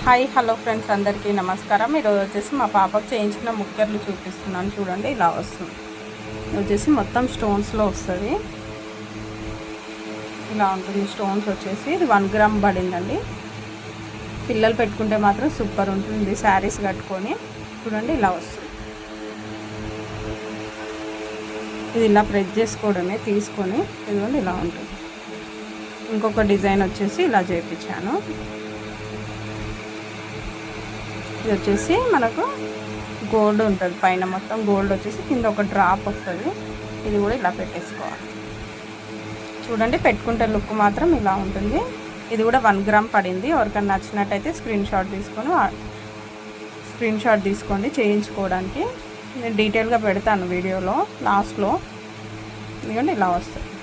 Hi hello friends, అందరికీ నమస్కారం. ఈరోజు వచ్చేసి మా పాపకు చేయించిన ముక్కెర్లు చూపిస్తున్నాను. చూడండి, ఇలా వస్తుంది. ఇది వచ్చేసి మొత్తం స్టోన్స్లో వస్తుంది. ఇలా ఉంటుంది. స్టోన్స్ వచ్చేసి ఇది 1 గ్రామ్ పడిందండి. పిల్లలు పెట్టుకుంటే మాత్రం సూపర్ ఉంటుంది. శారీస్ కట్టుకొని చూడండి, ఇలా వస్తుంది. ఇది ఇలా ప్రెస్ చేసుకోవడమే, తీసుకొని ఇదిగోండి ఇలా ఉంటుంది. ఇంకొక డిజైన్ వచ్చేసి ఇలా చేయించాను. ఇది వచ్చేసి మనకు గోల్డ్ ఉంటుంది, పైన మొత్తం గోల్డ్ వచ్చేసి కింద ఒక డ్రాప్ వస్తుంది. ఇది కూడా ఇలా పెట్టేసుకోవాలి. చూడండి, పెట్టుకుంటే లుక్ మాత్రం ఇలా ఉంటుంది. ఇది కూడా 1 గ్రామ్ పడింది. ఎవరికైనా నచ్చినట్టయితే స్క్రీన్ షాట్ తీసుకోండి చేయించుకోవడానికి. నేను డీటెయిల్గా పెడతాను వీడియోలో లాస్ట్లో. ఎందుకంటే ఇలా వస్తుంది.